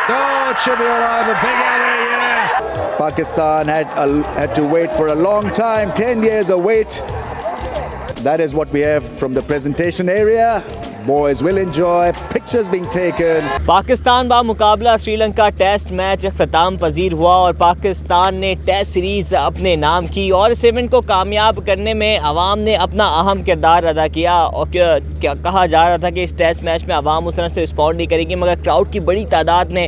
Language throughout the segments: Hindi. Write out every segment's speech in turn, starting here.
Oh, it should be all right. A big area, yeah. Pakistan had to wait for a long time, 10 years of wait. That is what we have from the presentation area. Boys will enjoy, pictures being taken. Pakistan बा मुकाबला श्रीलंका टेस्ट मैच अख्ताम पजीर हुआ और पाकिस्तान ने टेस्ट सीरीज़ अपने नाम की और इस इवेंट को कामयाब करने में अवाम ने अपना अहम किरदार अदा किया। और क्या कहा जा रहा था कि इस टेस्ट मैच में अवाम उस तरह से रिस्पॉन्ड नहीं करेगी, मगर क्राउड की बड़ी तादाद ने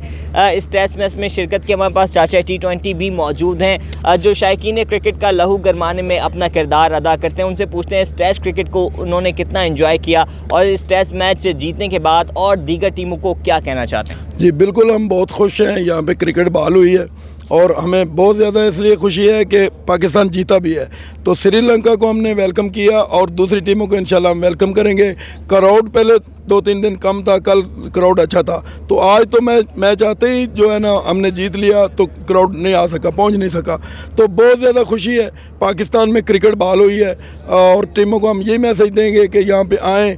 इस टेस्ट मैच में शिरकत की। हमारे पास चाचा T20 भी मौजूद हैं जो शायकीन क्रिकेट का लहू गरमाने में अपना किरदार अदा करते हैं। उनसे पूछते हैं इस टेस्ट क्रिकेट को उन्होंने कितना एंजॉय किया और इस टेस्ट मैच जीतने के बाद और दीगर टीमों को क्या कहना चाहते हैं। जी बिल्कुल, हम बहुत खुश हैं। यहाँ पे क्रिकेट बहाल हुई है और हमें बहुत ज़्यादा इसलिए खुशी है कि पाकिस्तान जीता भी है। तो श्रीलंका को हमने वेलकम किया और दूसरी टीमों को इंशाल्लाह हम वेलकम करेंगे। क्राउड पहले 2-3 दिन कम था, कल क्राउड अच्छा था। तो आज तो मैच आते ही जो है ना हमने जीत लिया, तो क्राउड नहीं आ सका, पहुंच नहीं सका। तो बहुत ज़्यादा खुशी है। पाकिस्तान में क्रिकेट बहाल हुई है और टीमों को हम यही मैसेज देंगे कि यहाँ पे आएँ,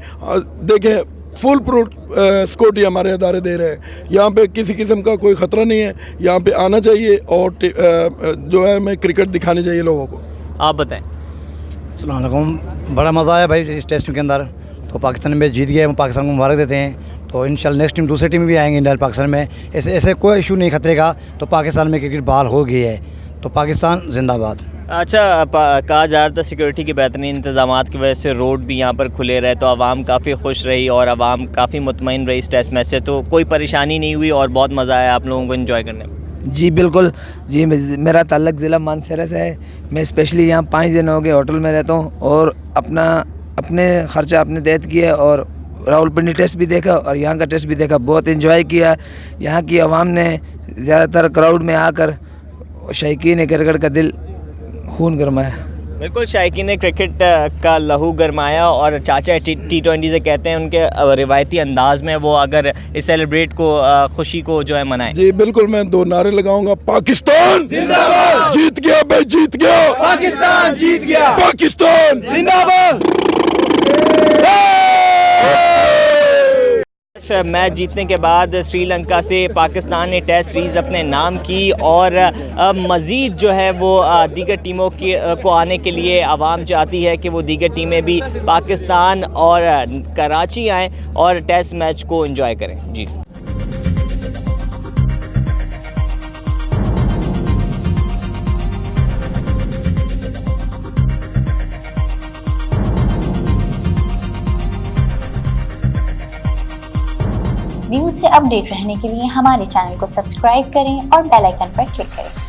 देखें फुल प्रूफ सिक्योरिटी हमारे अदारे दे रहे हैं। यहाँ पे किसी किस्म का कोई ख़तरा नहीं है। यहाँ पे आना चाहिए और जो है हमें क्रिकेट दिखानी चाहिए लोगों को। आप बताएं। अस्सलाम वालेकुम। बड़ा मज़ा आया भाई इस टेस्ट के अंदर। तो पाकिस्तान में जीत गए, हम पाकिस्तान को मुबारक देते हैं। तो इंशाल्लाह नेक्स्ट टीम दूसरी टीम भी आएंगे इंडिया पाकिस्तान में। ऐसे कोई इशू नहीं खतरे का। तो पाकिस्तान में क्रिकेट बहाल हो गई है। तो पाकिस्तान जिंदाबाद। अच्छा, कहा जा रहा था सिक्योरिटी के बेहतरीन इंतजाम की वजह से रोड भी यहाँ पर खुले रहे, तो आवाम काफ़ी खुश रही और आवाम काफ़ी मुतमईन रही इस टेस्ट मैच से। तो कोई परेशानी नहीं हुई और बहुत मज़ा आया आप लोगों को एंजॉय करने में। जी बिल्कुल जी, मेरा ताल्लुक ज़िला मानसरा से है। मैं स्पेशली यहाँ 5 दिन हो गए होटल में रहता हूँ और अपने ख़र्चा अपने देत किया और रावलपिंडी टेस्ट भी देखा और यहाँ का टेस्ट भी देखा। बहुत एंजॉय किया। यहाँ की आवाम ने ज़्यादातर क्राउड में आकर शायकीन क्रिकेट का दिल खून गरमाया। बिल्कुल, शायकीन क्रिकेट का लहू गरमाया और चाचा T20 से कहते हैं उनके रिवायती अंदाज में वो अगर इस सेलिब्रेट को खुशी को जो है मनाएं। जी बिल्कुल, मैं 2 नारे लगाऊंगा। पाकिस्तान जिंदाबाद, जीत गया भाई, जीत गया पाकिस्तान, जीत गया पाकिस्तान जिंदाबाद। मैच जीतने के बाद श्रीलंका से पाकिस्तान ने टेस्ट सीरीज़ अपने नाम की और मज़ीद जो है वो दीगर टीमों को आने के लिए आवाम चाहती है कि वो दीगर टीमें भी पाकिस्तान और कराची आएँ और टेस्ट मैच को एंजॉय करें। जी न्यूज़ से अपडेट रहने के लिए हमारे चैनल को सब्सक्राइब करें और बेल आइकन पर क्लिक करें।